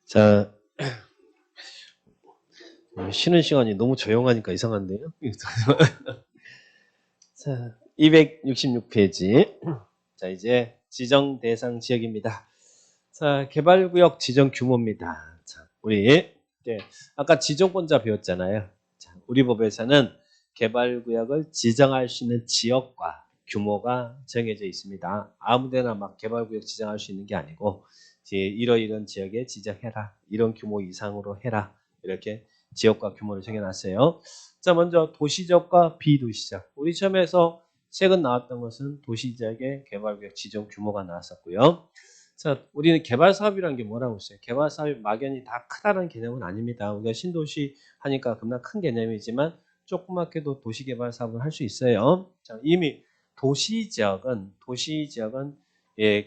자, 쉬는 시간이 너무 조용하니까 이상한데요? 자, 266페이지. 자, 이제 지정 대상 지역입니다. 자, 개발구역 지정 규모입니다. 자, 우리 아까 지정권자 배웠잖아요. 자, 우리 법에서는 개발구역을 지정할 수 있는 지역과 규모가 정해져 있습니다. 아무데나 막 개발구역 지정할 수 있는 게 아니고 이런 지역에 지정해라. 이런 규모 이상으로 해라. 이렇게 지역과 규모를 정해놨어요. 자, 먼저 도시지역과 비도시지역. 우리 시험에서 최근 나왔던 것은 도시지역의 개발구역 지정 규모가 나왔었고요. 자, 우리는 개발 사업이라는 게 뭐라고 했어요? 개발 사업이 막연히 다 크다는 개념은 아닙니다. 우리가 신도시 하니까 겁나 큰 개념이지만 조그맣게도 도시 개발 사업을 할 수 있어요. 자, 이미 도시지역은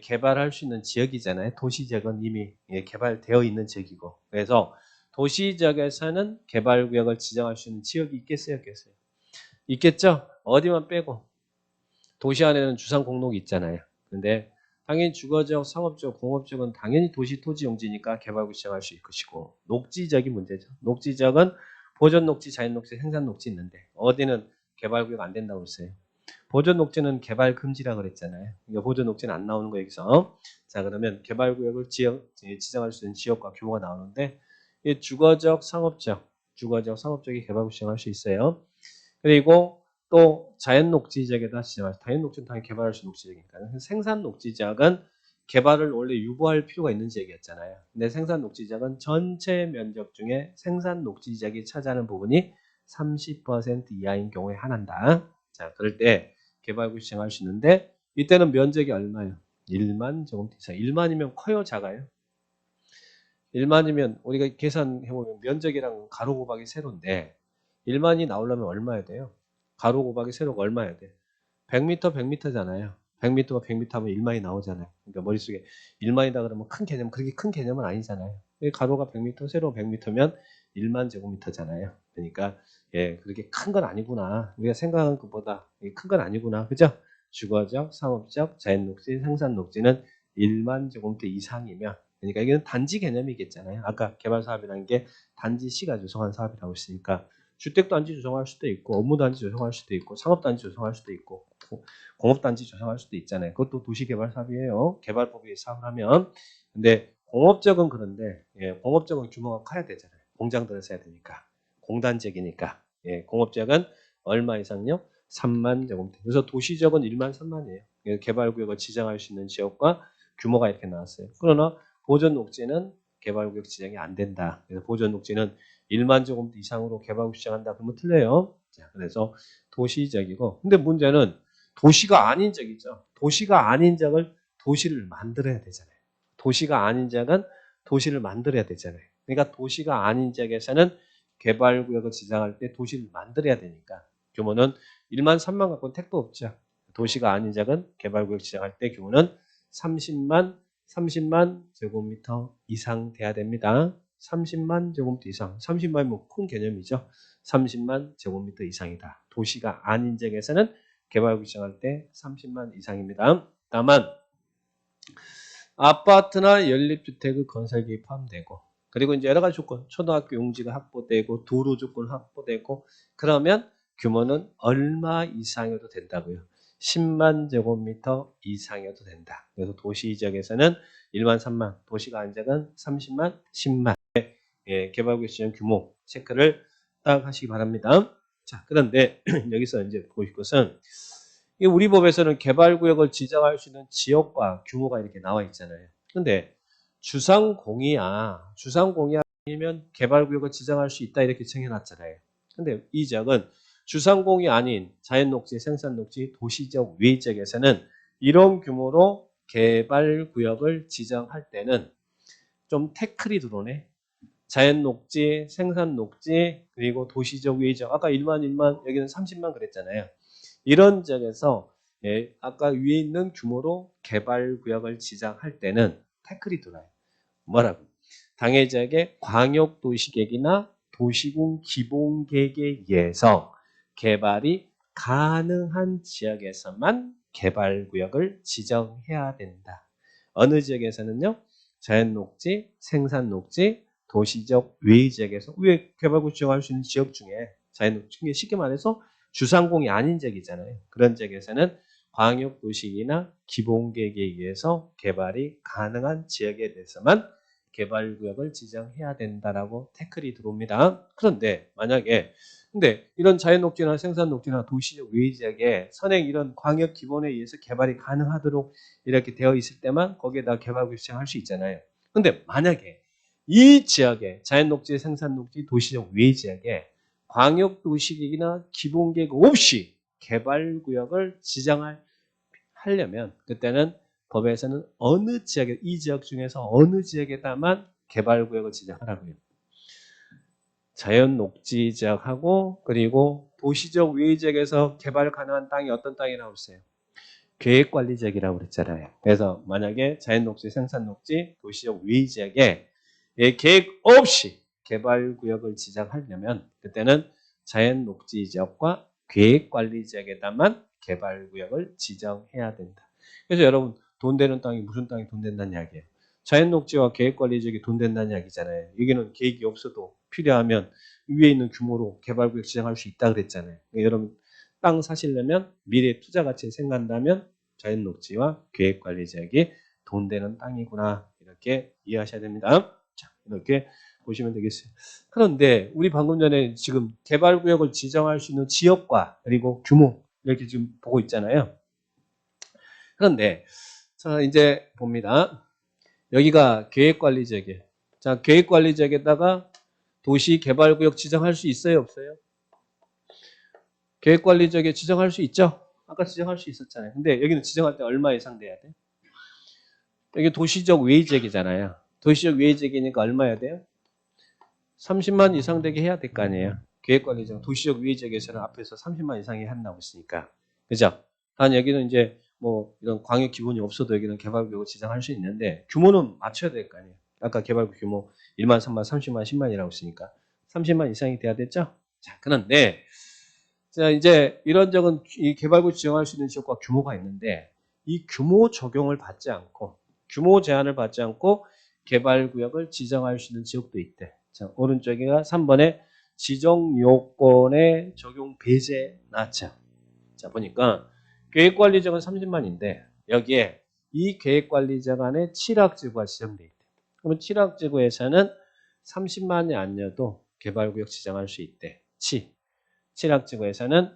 개발할 수 있는 지역이잖아요. 도시지역은 이미 개발되어 있는 지역이고. 그래서 도시지역에서는 개발구역을 지정할 수 있는 지역이 있겠어요? 없겠어요? 있겠죠? 어디만 빼고. 도시 안에는 주상 공록이 있잖아요. 근데 당연히 주거지역, 상업지역, 공업지역은 당연히 도시 토지 용지니까 개발구 시작할 수 있을 것이고, 녹지지역이 문제죠. 녹지지역은 보존 녹지, 자연 녹지, 생산 녹지 있는데 어디는 개발구역 안 된다고 했어요. 보존 녹지는 개발 금지라 그랬잖아요. 그러니까 보존 녹지는 안 나오는 거 여기서. 자, 그러면 개발구역을 지정할 수 있는 지역과 규모가 나오는데 이 주거지역, 상업지역이 개발구 시작할 수 있어요. 그리고 또 자연 녹지지역에다 지정할 자연 녹지는 당연히 개발할 수 있는 녹지지역이니까 생산 녹지지역은 개발을 원래 유보할 필요가 있는 지역이었잖아요. 근데 생산 녹지지역은 전체 면적 중에 생산 녹지지역이 차지하는 부분이 30% 이하인 경우에 한한다. 자, 그럴 때 개발구 시정할 수 있는데 이때는 면적이 얼마예요? 1만 제곱미터 이상. 1만이면 커요, 작아요? 1만이면 우리가 계산해보면 면적이랑 가로 곱하기 세로인데 1만이 나오려면 얼마야 돼요? 가로 곱하기 세로가 얼마야 돼? 100m, 100m잖아요. 100m가 100m 하면 1만이 나오잖아요. 그러니까 머릿속에 1만이다 그러면 큰 개념, 그렇게 큰 개념은 아니잖아요. 가로가 100m, 세로 100m면 1만 제곱미터잖아요. 그러니까 그렇게 큰 건 아니구나. 우리가 생각한 것보다 큰 건 아니구나. 그죠? 주거적, 상업적, 자연녹지, 생산녹지는 1만 제곱미터 이상이면 그러니까 이게 단지 개념이겠잖아요. 아까 개발 사업이라는 게 단지 시가 조성한 사업이라고 했으니까 주택단지 조성할 수도 있고 업무단지 조성할 수도 있고 상업단지 조성할 수도 있고 공업단지 조성할 수도 있잖아요. 그것도 도시개발 사업이에요. 개발법에 사업을 하면. 근데 공업적은 그런데 공업적은 규모가 커야 되잖아요. 공장들을 써야 되니까. 공단지역이니까. 공업적은 얼마 이상요? 3만 제곱미터. 그래서 도시적은 1만 3만이에요. 개발구역을 지정할 수 있는 지역과 규모가 이렇게 나왔어요. 그러나 보존녹지는 개발구역 지정이 안 된다. 그래서 보존녹지는 1만 제곱미터 이상으로 개발구역 지정한다. 그러면 틀려요. 자, 그래서 도시적이고. 근데 문제는 도시가 아닌 적이죠. 도시가 아닌 적을 도시를 만들어야 되잖아요. 도시가 아닌 적은 도시를 만들어야 되잖아요. 그러니까 도시가 아닌 지역에서는 개발구역을 지정할 때 도시를 만들어야 되니까 규모는 1만 3만 갖고는 택도 없죠. 도시가 아닌 지역은 개발구역 지정할 때 규모는 30만 제곱미터 이상 돼야 됩니다. 30만 제곱미터 이상. 30만이 뭐 큰 개념이죠. 30만 제곱미터 이상이다. 도시가 아닌 지역에서는 개발구역 지정할 때 30만 이상입니다. 다만 아파트나 연립주택의 건설계획 포함되고 그리고 이제 여러 가지 조건, 초등학교 용지가 확보되고 도로 조건 확보되고 그러면 규모는 얼마 이상이어도 된다고요. 10만 제곱미터 이상이어도 된다. 그래서 도시 지역에서는 1만 3만, 도시가 아닌 지역은 30만, 10만. 개발구역 지정 규모 체크를 딱 하시기 바랍니다. 자, 그런데 여기서 이제 보실 것은 우리 법에서는 개발구역을 지정할 수 있는 지역과 규모가 이렇게 나와 있잖아요. 근데 주상공이야. 주상공이 아니면 개발구역을 지정할 수 있다 이렇게 정해놨잖아요. 근데 이 지역은 주상공이 아닌 자연녹지, 생산녹지, 도시적, 외지역에서는 이런 규모로 개발구역을 지정할 때는 좀 태클이 들어오네. 자연녹지, 생산녹지, 그리고 도시적, 외지역. 아까 1만, 1만, 여기는 30만 그랬잖아요. 이런 지역에서 아까 위에 있는 규모로 개발구역을 지정할 때는 태클이 들어요. 뭐라고? 당해 지역의 광역도시계획이나 도시군 기본계획에 의해서 개발이 가능한 지역에서만 개발구역을 지정해야 된다. 어느 지역에서는요? 자연 녹지, 생산 녹지, 도시적 외의 지역에서 위에 개발구 지정할 수 있는 지역 중에 자연 녹지, 쉽게 말해서 주상공이 아닌 지역이잖아요. 그런 지역에서는 광역도시나 기본계획에 의해서 개발이 가능한 지역에 대해서만 개발구역을 지정해야 된다라고 태클이 들어옵니다. 그런데 만약에 근데 이런 자연녹지나 생산녹지나 도시적 외의 지역에 선행 이런 광역 기본에 의해서 개발이 가능하도록 이렇게 되어 있을 때만 거기에다 개발구역 지정할 수 있잖아요. 근데 만약에 이 지역에 자연녹지, 생산녹지, 도시적 외의 지역에 광역도시계획이나 기본계획 없이 개발구역을 지정하려면 그때는 법에서는 어느 지역에 이 지역 중에서 어느 지역에다만 개발구역을 지정하라고요. 자연 녹지 지역하고 그리고 도시적 외의 지역에서 개발 가능한 땅이 어떤 땅이라고 했어요? 계획관리 지역이라고 그랬잖아요. 그래서 만약에 자연 녹지, 생산 녹지, 도시적 외의 지역에 계획 없이 개발구역을 지정하려면 그때는 자연 녹지 지역과 계획관리 지역에다만 개발구역을 지정해야 된다. 그래서 여러분 돈 되는 땅이 무슨 땅이 돈 된다는 이야기예요. 자연 녹지와 계획관리 지역이 돈 된다는 이야기잖아요. 여기는 계획이 없어도 필요하면 위에 있는 규모로 개발구역 지정할 수 있다 그랬잖아요. 그러니까 여러분 땅 사시려면 미래 투자 가치 생각한다면 자연 녹지와 계획관리 지역이 돈 되는 땅이구나 이렇게 이해하셔야 됩니다. 자, 이렇게 보시면 되겠어요. 그런데 우리 방금 전에 지금 개발구역을 지정할 수 있는 지역과 그리고 규모 이렇게 지금 보고 있잖아요. 그런데 자 이제 봅니다. 여기가 계획관리 지역이에요. 자 계획관리 지역에다가 도시 개발구역 지정할 수 있어요 없어요? 계획관리 지역에 지정할 수 있죠? 아까 지정할 수 있었잖아요. 근데 여기는 지정할 때 얼마 이상 돼야 돼? 여기 도시적 외의 지역이잖아요. 도시적 외의 지역이니까 얼마 해야 돼요? 30만 이상 되게 해야 될 거 아니에요. 계획관리장 도시적 외의 지역에서는 앞에서 30만 이상이 한다고 했으니까. 그죠? 단 여기는 이제 뭐 이런 광역 기본이 없어도 여기는 개발구역을 지정할 수 있는데 규모는 맞춰야 될 거 아니에요. 아까 개발구 규모 1만, 3만, 30만, 10만이라고 했으니까 30만 이상이 돼야 됐죠? 자, 그런데 자, 이제 이런 적은 이 개발구 지정할 수 있는 지역과 규모가 있는데 이 규모 적용을 받지 않고 규모 제한을 받지 않고 개발구역을 지정할 수 있는 지역도 있대. 자, 오른쪽이가 3번에 지정 요건의 적용 배제 나차. 자, 보니까 계획관리지역은 30만인데 여기에 이 계획관리지역 안에 칠학지구가 지정돼 있대. 그러면 칠학지구에서는 30만이 아니어도 개발구역 지정할 수 있대. 칠학지구에서는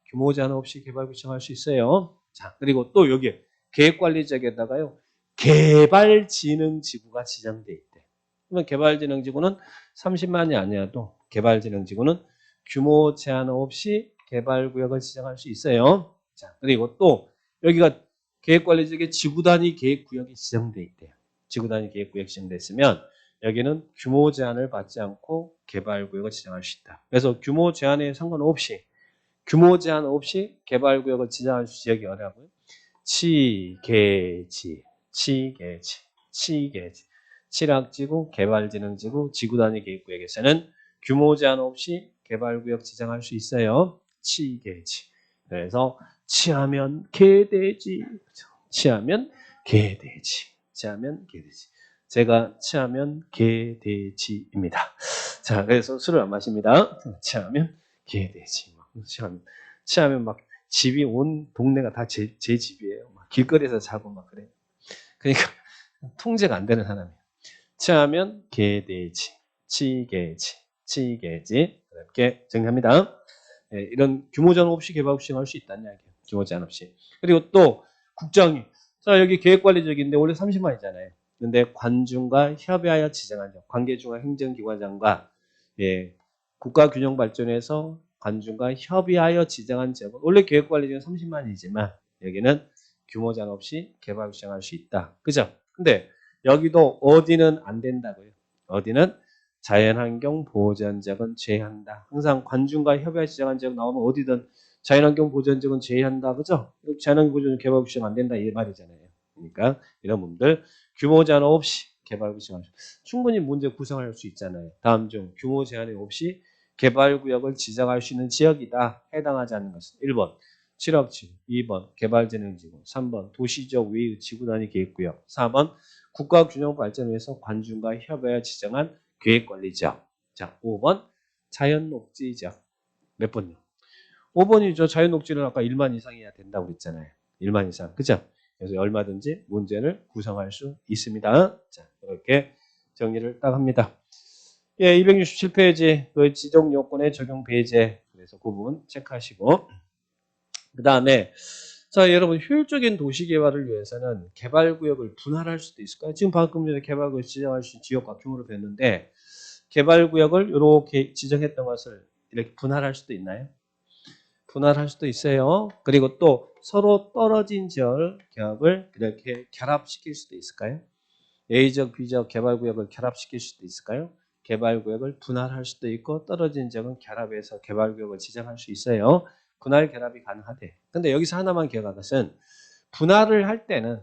규모 제한 없이 개발구역 지정할 수 있어요. 자, 그리고 또 여기 계획관리지역에다가요. 개발진흥지구가 지정돼 있대. 그러면 개발진흥지구는 30만이 아니어도 개발진흥지구는 규모 제한 없이 개발구역을 지정할 수 있어요. 자, 그리고 또 여기가 계획관리지역에 지구단위 계획구역이 지정돼 있대요. 지구단위 계획구역이 지정됐으면 여기는 규모 제한을 받지 않고 개발구역을 지정할 수 있다. 그래서 규모 제한에 상관없이 개발구역을 지정할 수 있는 지역이 어디라고요? 치계지. 칠학지구, 개발진흥지구, 지구단위 계획구역에서는 규모 제한 없이 개발구역 지정할 수 있어요. 치계지. 그래서 치하면 개돼지. 치하면 개돼지. 제가 치하면 개돼지입니다. 자, 그래서 술을 안 마십니다. 치하면 개돼지. 치하면 막 집이 온 동네가 다 제 집이에요. 막 길거리에서 자고 막 그래요. 그러니까 통제가 안 되는 사람이에요. 치하면 개돼지, 치개지 이렇게 정리합니다. 네, 이런 규모 제한 없이 개발 시행할 수 있다는 이야기예요. 규모 제한 없이. 그리고 또 국장이 자 여기 계획관리적인데 원래 30만이잖아요. 근데 관중과 협의하여 지정한 점, 관계중앙 행정기관장과 국가균형발전에서 관중과 협의하여 지정한 지역은 원래 계획관리적은 30만이지만 여기는 규모 제한 없이 개발 시행할 수 있다. 그죠? 근데 여기도 어디는 안 된다고요. 어디는 자연환경 보전 지역은 제외한다. 항상 관중과 협의하여 지정한 지역 나오면 어디든 자연환경 보전 지역은 제외한다. 그죠? 자연환경 보전 개발 시행 안 된다 이 말이잖아요. 그러니까 이런 분들 규모 제한 없이 개발 시행할 수 충분히 문제 구성할 수 있잖아요. 다음 중 규모 제한 없이 개발구역을 지정할 수 있는 지역이다. 해당하지 않는 것은 1번 실업지, 2번 개발진흥지구, 3번 도시적 외의 지구단위 계획구역, 4번 국가균형발전을 위해서 관중과 협의하여 지정한 계획관리지역. 자, 5번 자연녹지지역. 몇 번요? 5번이죠. 자연녹지는 아까 1만 이상이어야 된다고 그랬잖아요. 1만 이상. 그죠? 그래서 얼마든지 문제를 구성할 수 있습니다. 자, 이렇게 정리를 딱 합니다. 예, 267페이지 그 지정 요건의 적용 배제. 그래서 그 부분 체크하시고 그 다음에 자 여러분 효율적인 도시 개발을 위해서는 개발구역을 분할할 수도 있을까요? 지금 방금 전에 개발구역 지정할 수 있는 지역과 규모를 뵀는데 개발구역을 이렇게 지정했던 것을 이렇게 분할할 수도 있나요? 분할할 수도 있어요. 그리고 또 서로 떨어진 지역을 이렇게 결합시킬 수도 있을까요? A지역, B지역 개발구역을 결합시킬 수도 있을까요? 개발구역을 분할할 수도 있고 떨어진 지역은 결합해서 개발구역을 지정할 수 있어요. 분할 결합이 가능하대. 근데 여기서 하나만 기억할 것은 분할을 할 때는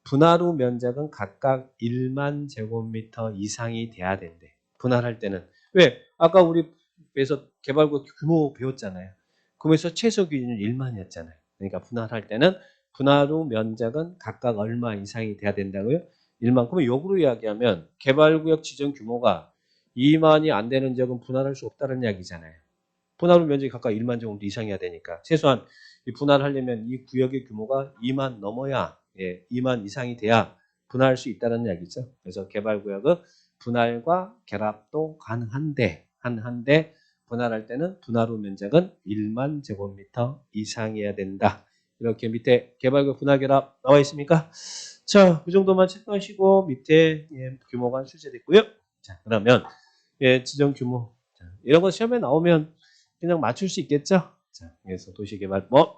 분할 후 면적은 각각 1만 제곱미터 이상이 돼야 된대. 분할할 때는. 왜? 아까 우리 에서 개발구역 규모 배웠잖아요. 그러면서 최소 기준은 1만이었잖아요. 그러니까 분할할 때는 분할 후 면적은 각각 얼마 이상이 돼야 된다고요? 1만. 그러면 역으로 이야기하면 개발구역 지정 규모가 2만이 안 되는 지역은 분할할 수 없다는 이야기잖아요. 분할 후 면적이 각각 1만 제곱미터 이상이어야 되니까 최소한 이 분할하려면 이 구역의 규모가 2만 넘어야 2만 이상이 돼야 분할할 수 있다는 이야기죠. 그래서 개발구역은 분할과 결합도 가능한데 분할할 때는 분할 후 면적은 1만 제곱미터 이상이어야 된다. 이렇게 밑에 개발구역 분할 결합 나와 있습니까? 자, 그 정도만 체크하시고 밑에 규모가 출제됐고요. 자, 그러면 지정 규모 이런 거 시험에 나오면 그냥 맞출 수 있겠죠? 자, 그래서 도시개발법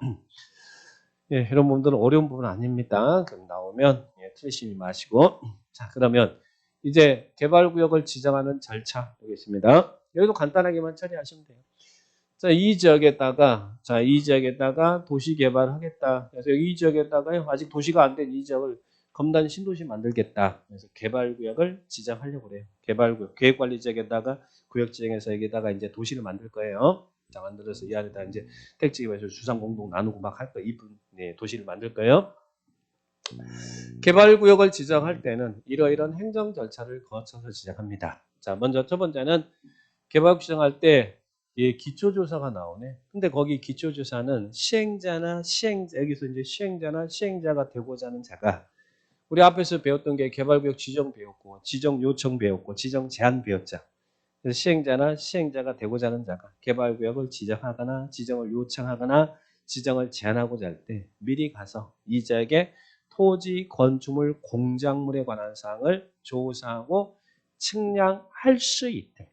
이런 부분들은 어려운 부분 아닙니다. 그럼 나오면 틀리시지 마시고 자, 그러면 이제 개발구역을 지정하는 절차 보겠습니다. 여기도 간단하게만 처리하시면 돼요. 자, 이 지역에다가 도시 개발하겠다. 그래서 이 지역에다가 아직 도시가 안 된 이 지역을 검단 신도시 만들겠다. 그래서 개발구역을 지정하려고 그래요. 개발구역 계획관리지역에다가 구역 지정해서 여기다가 이제 도시를 만들 거예요. 자, 만들어서 이 안에다 이제 택지기반에서 주상공동 나누고 막 할 거예요. 이쁜 도시를 만들 거예요. 개발구역을 지정할 때는 이러이러한 행정 절차를 거쳐서 지정합니다. 자, 먼저 첫 번째는 개발구역 지정할 때 기초조사가 나오네. 근데 거기 기초조사는 여기서 이제 시행자가 되고자 하는 자가 우리 앞에서 배웠던 게 개발구역 지정 배웠고, 지정 요청 배웠고, 지정 제한 배웠죠. 그래서 시행자가 되고자 하는 자가 개발구역을 지정하거나, 지정을 요청하거나, 지정을 제한하고자 할 때 미리 가서 이 지역의 토지, 건축물, 공작물에 관한 사항을 조사하고 측량할 수 있대.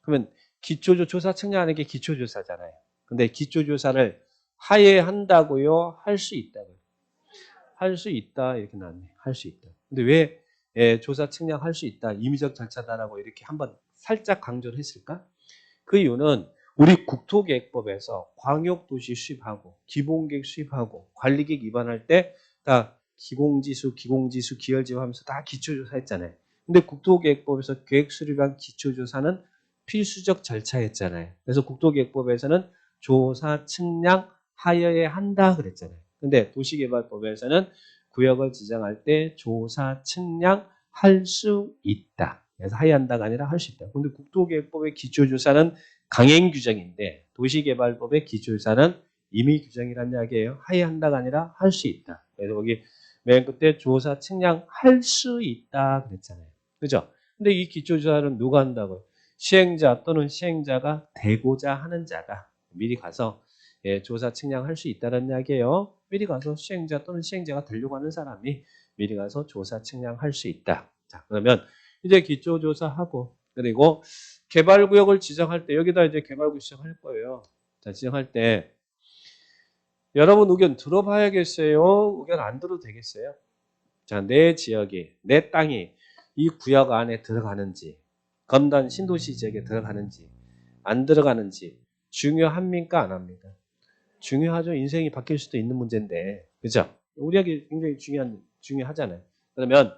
그러면 기초조사 측량하는 게 기초조사잖아요. 근데 기초조사를 하해한다고요? 할 수 있다고요? 할 수 있다 이렇게 나왔네. 할 수 있다. 근데 왜 조사 측량할 수 있다 임의적 절차다라고 이렇게 한번 살짝 강조를 했을까? 그 이유는 우리 국토계획법에서 광역도시 수립하고 기본계획 수립하고 관리계획 위반할 때 다 기공지수, 기혈지수 하면서 다 기초조사 했잖아요. 근데 국토계획법에서 계획 수립한 기초조사는 필수적 절차였잖아요. 그래서 국토계획법에서는 조사 측량 하여야 한다 그랬잖아요. 근데 도시개발법에서는 구역을 지정할 때 조사 측량할 수 있다. 그래서 하여야 한다가 아니라 할 수 있다. 근데 국토계획법의 기초조사는 강행 규정인데 도시개발법의 기초조사는 임의 규정이라는 이야기예요. 하여야 한다가 아니라 할 수 있다. 그래서 거기 맨 끝에 조사 측량할 수 있다 그랬잖아요. 그죠? 근데 이 기초조사는 누가 한다고요? 시행자 또는 시행자가 되고자 하는 자가 미리 가서 조사 측량할 수 있다는 이야기예요. 미리 가서 시행자 또는 시행자가 되려고 하는 사람이 미리 가서 조사 측량할 수 있다. 자, 그러면 이제 기초조사하고 그리고 개발구역을 지정할 때 여기다 이제 개발구역 지정할 거예요. 자, 지정할 때 여러분 의견 들어봐야겠어요? 의견 안 들어도 되겠어요? 자, 내 지역이, 내 땅이 이 구역 안에 들어가는지, 검단 신도시 지역에 들어가는지, 안 들어가는지 중요합니까? 안 합니까? 중요하죠. 인생이 바뀔 수도 있는 문제인데. 그죠? 우리에게 굉장히 중요하잖아요. 그러면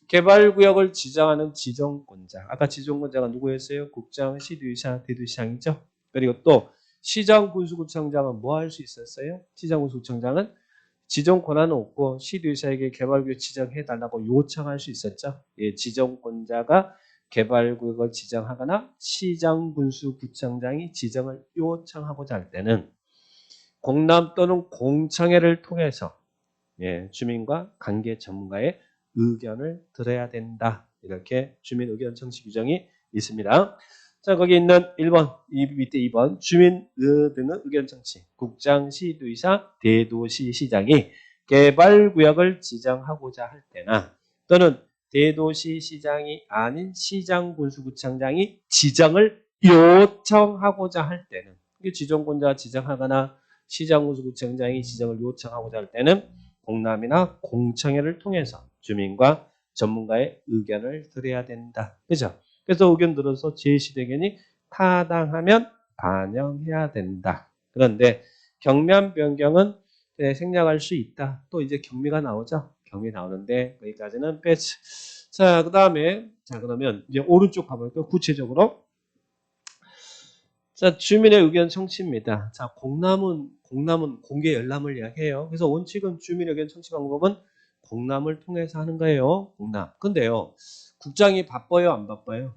개발구역을 지정하는 지정권자. 아까 지정권자가 누구였어요? 국장, 시도지사, 대도시장이죠. 그리고 또 시장 군수구청장은 뭐 할 수 있었어요? 시장 군수구청장은 지정 권한은 없고 시도의사에게 개발구역 지정해달라고 요청할 수 있었죠. 예, 지정권자가 개발구역을 지정하거나 시장 군수구청장이 지정을 요청하고자 할 때는 공람 또는 공청회를 통해서 예, 주민과 관계 전문가의 의견을 들어야 된다. 이렇게 주민 의견 청취 규정이 있습니다. 자, 거기 있는 1번, 이 밑에 2번 주민 등의 의견 청취. 국장, 시도의사, 대도시 시장이 개발구역을 지정하고자 할 때나 또는 대도시 시장이 아닌 시장군수구청장이 지정을 요청하고자 할 때는 이게 지정권자가 지정하거나 시장군수구청장이 지정을 요청하고자 할 때는 공람이나 공청회를 통해서 주민과 전문가의 의견을 들어야 된다. 그죠? 그래서 의견 들어서 제시대견이 타당하면 반영해야 된다. 그런데 경면 변경은 생략할 수 있다. 또 이제 경미가 나오죠. 경미 나오는데 거기까지는 패치. 자, 그다음에 그러면 이제 오른쪽 가볼까요? 구체적으로. 자, 주민의 의견 청취입니다. 자, 공람은 공개 열람을 이야기해요. 그래서 원칙은 주민 의견 청취 방법은 공람을 통해서 하는 거예요. 공람. 근데요, 국장이 바빠요, 안 바빠요?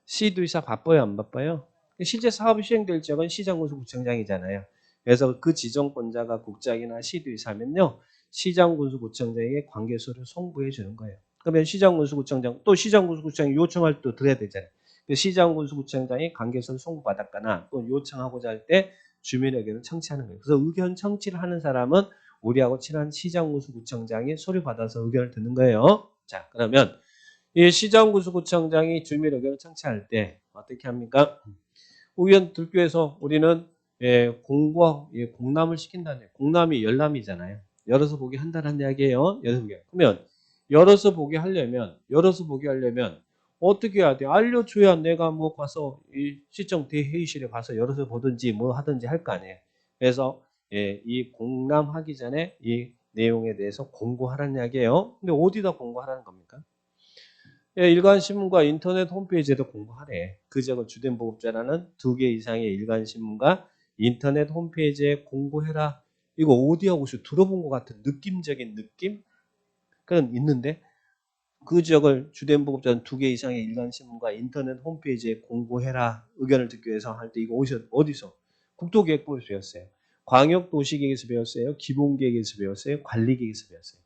시도의사 바빠요, 안 바빠요? 실제 사업이 시행될 지역은 시장군수구청장이잖아요. 그래서 그 지정권자가 국장이나 시도의사면요, 시장군수구청장에게 관계서를 송부해 주는 거예요. 그러면 시장군수구청장, 또 시장군수구청장이 요청할 때 드려야 되잖아요. 시장군수구청장이 관계서를 송부받았거나 또 요청하고자 할 때 주민 의견을 청취하는 거예요. 그래서 의견 청취를 하는 사람은 우리하고 친한 시장군수구청장이 서류 받아서 의견을 듣는 거예요. 자, 그러면 이 시장군수구청장이 주민 의견을 청취할 때 어떻게 합니까? 의견 듣기 위해서 우리는 공람을 시킨다는 거예요. 공람이 열람이잖아요. 열어서 보게 한다는 이야기예요. 열어서 보게. 그러면 열어서 보게 하려면 어떻게 해야 돼? 알려줘야 내가 뭐 가서 이 시청 대회의실에 가서 열어서 보든지 뭐 하든지 할 거 아니에요. 그래서 이 공람하기 전에 이 내용에 대해서 공고하라는 이야기예요. 근데 어디다 공고하라는 겁니까? 일간신문과 인터넷 홈페이지에도 공고하래. 그 지역을 주된 보급자라는 2개 이상의 일간신문과 인터넷 홈페이지에 공고해라. 이거 어디하고 들어본 것 같은 느낌적인 느낌? 그런 있는데 그 지역을 주된 보급자는 2개 이상의 일간신문과 인터넷 홈페이지에 공고해라. 의견을 듣기 위해서 할 때 이거 어디서? 국토기획부에서 배웠어요. 광역도시계획에서 배웠어요. 기본계획에서 배웠어요. 관리계획에서 배웠어요.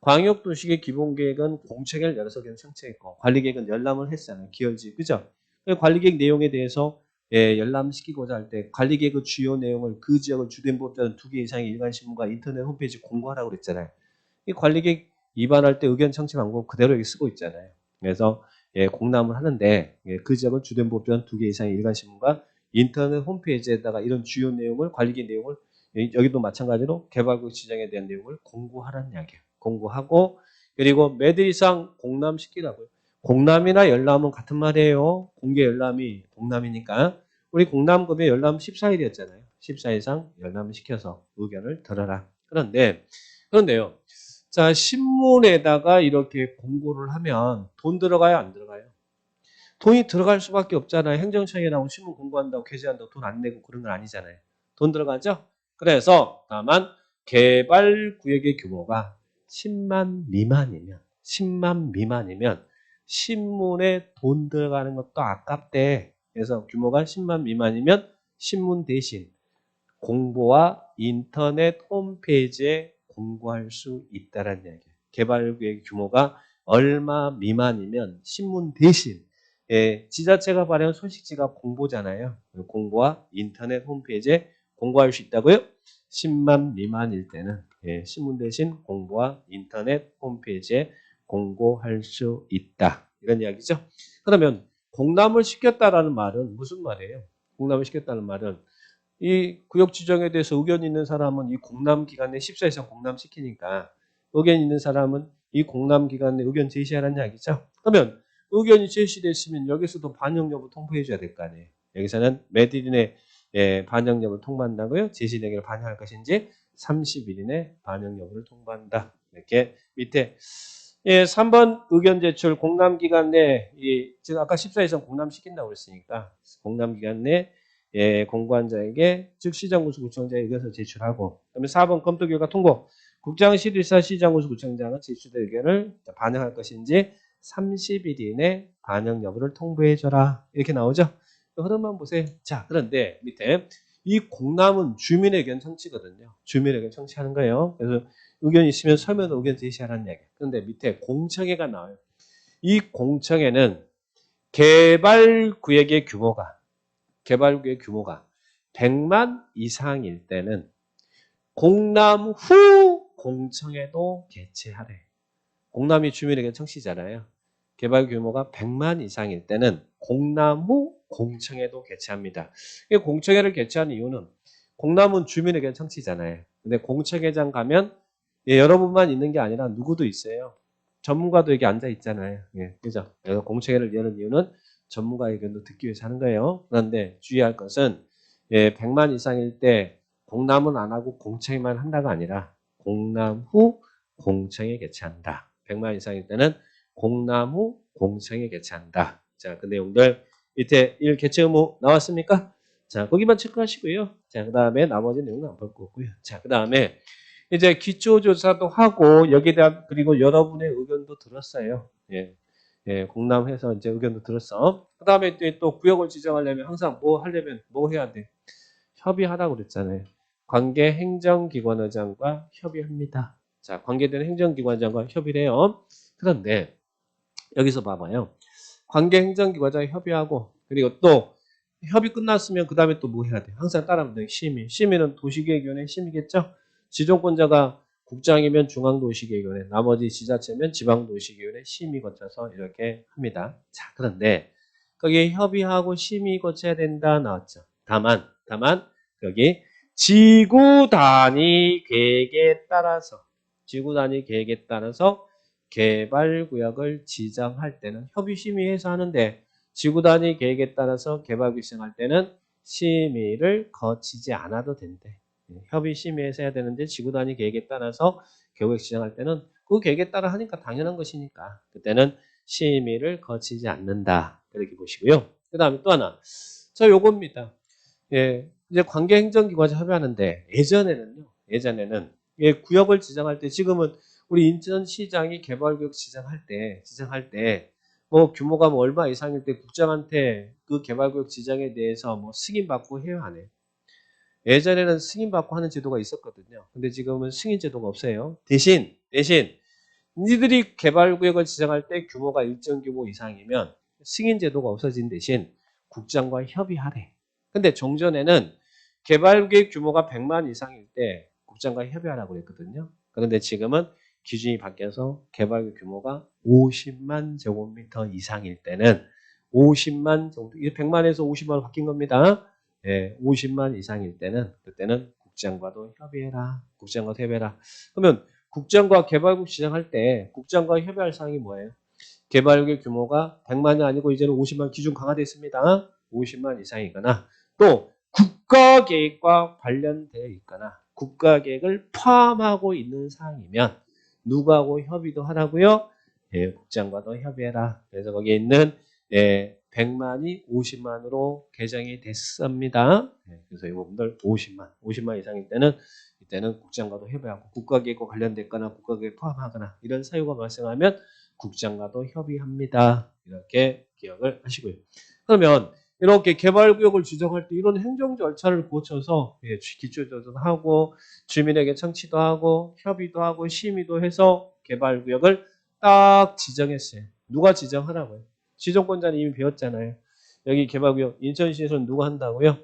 광역도시계 기본계획은 공청회를 열어서 그냥 청취했고 관리계획은 열람을 했잖아요. 기열지. 그죠? 관리계획 내용에 대해서 열람시키고자 할 때 관리계획의 주요 내용을 그 지역을 주된 보급자는 2개 이상의 일간신문과 인터넷 홈페이지 공고하라고 그랬잖아요. 이 관리계획 위반할 때 의견 청취 방법 그대로 여기 쓰고 있잖아요. 그래서 공람을 하는데 그 지역을 주된 보급자는 2개 이상의 일간신문과 인터넷 홈페이지에다가 이런 주요 내용을 관리계획 내용을 여기도 마찬가지로 개발구역 지정에 대한 내용을 공고하라는 이야기예요. 공고하고 그리고 몇 일 이상 공람시키라고요. 공람이나 열람은 같은 말이에요. 공개 열람이 공람이니까 우리 공람급의 열람 14일이었잖아요. 14일 이상 열람을 시켜서 의견을 들어라. 그런데요. 자, 신문에다가 이렇게 공고를 하면 돈 들어가요, 안 들어가요? 돈이 들어갈 수밖에 없잖아요. 행정청에 나오고 신문 공고한다고 게재한다고 돈 안 내고 그런 건 아니잖아요. 돈 들어가죠? 그래서 다만 개발구역의 규모가 10만 미만이면 신문에 돈 들어가는 것도 아깝대. 그래서 규모가 10만 미만이면 신문 대신 공보와 인터넷 홈페이지에 공고할 수 있다는 이야기예요. 개발구역의 규모가 얼마 미만이면 신문 대신 지자체가 발행한 소식지가 공보잖아요. 공보와 인터넷 홈페이지에 공고할 수 있다고요? 10만 미만일 때는 신문 대신 공보와 인터넷 홈페이지에 공고할 수 있다. 이런 이야기죠. 그러면 공람을 시켰다라는 말은 무슨 말이에요? 공람을 시켰다는 말은 이 구역 지정에 대해서 의견 있는 사람은 이 공람 기간 내 14일 이상 공람시키니까 의견 있는 사람은 이 공람 기간 내 의견 제시하라는 이야기죠. 그러면 의견이 제시됐으면 여기서도 반영 여부 통보해 줘야 될 거 아니에요. 여기서는 몇 일 이내 반영 여부를 통보한다고요? 제시 내역을 반영할 것인지 30일 이내 반영 여부를 통보한다. 이렇게 밑에 3번 의견 제출 공람 기간 내 지금 아까 14일 이상 공람시킨다고 그랬으니까 공람 기간 내 예, 공고한 자에게 즉 시장군수구청장에 의견서 제출하고 그다음에 4번 검토 결과 통고 국장 시리사 시장군수구청장은 제출된 의견을 반영할 것인지 30일 이내 반영 여부를 통보해줘라 이렇게 나오죠. 흐름만 보세요. 자 그런데 밑에 이 공람은 주민의 의견 청취거든요. 주민의 의견 청취하는 거예요. 그래서 의견 있으면 서면 의견 제시하라는 얘기. 그런데 밑에 공청회가 나와요. 이 공청회는 개발구역의 규모가 100만 이상일 때는 공람 후 공청회도 개최하래. 공람이 주민에게 청취잖아요. 개발 규모가 100만 이상일 때는 공람 후 공청회도 개최합니다. 공청회를 개최하는 이유는 공람은 주민에게 청취잖아요. 근데 공청회장 가면 여러분만 있는 게 아니라 누구도 있어요. 전문가도 여기 앉아 있잖아요. 예, 그죠? 공청회를 여는 이유는 전문가의 의견도 듣기 위해서 하는 거예요. 그런데 주의할 것은 100만 이상일 때 공람은 안 하고 공청회만 한다가 아니라 공람 후 공청회 개최한다. 100만 이상일 때는 공람 후 공청회 개최한다. 자, 그 내용들 밑에 1 개최 의무 나왔습니까? 자, 거기만 체크하시고요. 자, 그 다음에 나머지 내용은 안 볼 거고요. 자, 그 다음에 이제 기초조사도 하고 여기에 대한 그리고 여러분의 의견도 들었어요. 예. 예, 공람해서 이제 의견도 들었어. 그 다음에 또 구역을 지정하려면 항상 뭐 하려면 뭐 해야 돼? 협의하라고 그랬잖아요. 관계 행정기관의장과 협의합니다. 자, 관계되는 행정기관장과 협의를 해요. 그런데 여기서 봐봐요. 관계 행정기관장 협의하고 그리고 또 협의 끝났으면 그 다음에 또 뭐 해야 돼? 항상 따라하면 돼. 심의. 심의는 도시계획위원회 심의겠죠? 지정권자가 국장이면 중앙도시계획위원회, 나머지 지자체면 지방도시계획위원회 심의 거쳐서 이렇게 합니다. 자, 그런데 거기에 협의하고 심의 거쳐야 된다 나왔죠. 다만 여기 지구 단위 계획에 따라서 개발구역을 지정할 때는 협의 심의해서 하는데 지구 단위 계획에 따라서 개발구역 지정할 때는 심의를 거치지 않아도 된대. 협의 심의해서 해야 되는데 지구 단위 계획에 따라서 계획 지정할 때는 그 계획에 따라 하니까 당연한 것이니까 그때는 심의를 거치지 않는다. 이렇게 보시고요. 그 다음에 또 하나. 저 요겁니다. 예, 이제 관계행정기관에서 협의하는데 예전에는 구역을 지정할 때 지금은 우리 인천시장이 개발구역 지정할 때 뭐 규모가 뭐 얼마 이상일 때 국장한테 그 개발구역 지정에 대해서 뭐 승인받고 해요 안 해요? 예전에는 승인받고 하는 제도가 있었거든요. 근데 지금은 승인 제도가 없어요. 대신 니들이 개발구역을 지정할 때 규모가 일정 규모 이상이면 승인 제도가 없어진 대신 국장과 협의하래. 근데 종전에는 개발구역 규모가 100만 이상일 때 국장과 협의하라고 했거든요. 그런데 지금은 기준이 바뀌어서 개발구역 규모가 50만 제곱미터 이상일 때는 50만 정도, 100만에서 50만으로 바뀐 겁니다. 50만 이상일 때는 그때는 국장과도 협의해라. 국장과 협의해라. 그러면 국장과 개발구역 지정할 때 국장과 협의할 사항이 뭐예요? 개발구역 규모가 100만이 아니고 이제는 50만 기준 강화됐습니다. 50만 이상이거나 또 국가계획과 관련되어 있거나 국가계획을 포함하고 있는 사항이면 누구하고 협의도 하라고요? 국장과도 협의해라. 그래서 거기에 있는 100만이 50만으로 개정이 됐습니다. 그래서 이 부분들 50만 이상일 때는 이때는 국장과도 협의하고 국가계획과 관련됐거나 국가계획 포함하거나 이런 사유가 발생하면 국장과도 협의합니다. 이렇게 기억을 하시고요. 그러면 이렇게 개발구역을 지정할 때 이런 행정 절차를 거쳐서 기초조사하고 주민에게 청취도 하고 협의도 하고 심의도 해서 개발구역을 딱 지정했어요. 누가 지정하라고요? 지정권자는 이미 배웠잖아요. 여기 개발구역 인천시에서는 누가 한다고요?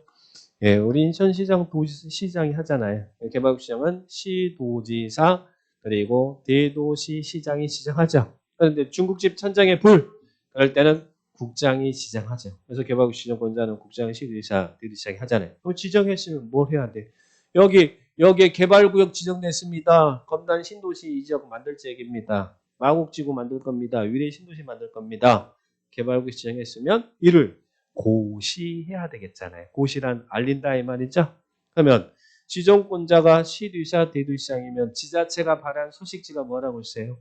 우리 인천시장 도시시장이 하잖아요. 개발구역 시장은 시도지사 그리고 대도시시장이 지정하죠. 그런데 중국집 천장에 불 그럴 때는 국장이 지정하죠. 그래서 개발구역 지정권자는 국장, 시도지사, 대도시장이 하잖아요. 그럼 지정했으면 뭘 해야 돼? 여기에 개발구역 지정됐습니다. 검단 신도시 이 지역 만들 계획입니다. 마곡지구 만들 겁니다. 위례 신도시 만들 겁니다. 개발구역 지정했으면 이를 고시해야 되겠잖아요. 고시란 알린다 이 말이죠. 그러면 지정권자가 시도지사, 대도시장이면 지자체가 발행한 소식지가 뭐라고 했어요?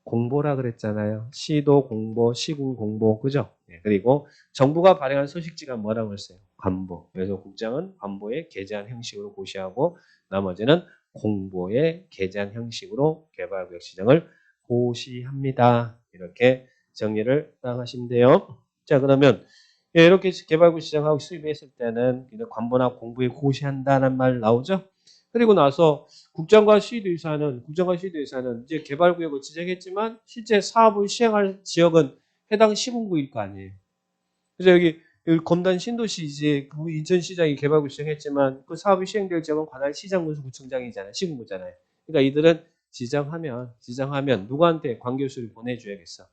공보라 그랬잖아요. 시도 공보, 시군 공보, 그죠? 그리고 정부가 발행한 소식지가 뭐라고 했어요? 관보. 그래서 국장은 관보의 게재한 형식으로 고시하고 나머지는 공보의 게재한 형식으로 개발구역 지정을 고시합니다. 이렇게 정리를 딱 하시면 돼요. 자, 그러면 이렇게 개발구역 지정하고 수립했을 때는 관보나 공보에 고시한다는 말 나오죠? 그리고 나서 국장과 시도의사는 이제 개발구역을 지정했지만 실제 사업을 시행할 지역은 해당 시군구일 거 아니에요. 그래서 여기 검단 신도시 이제 그 인천시장이 개발구역 지정했지만 그 사업이 시행될 지역은 관할 시장군수구청장이잖아요. 시군구잖아요. 그러니까 이들은 지정하면 누구한테 관계수를 보내줘야겠어.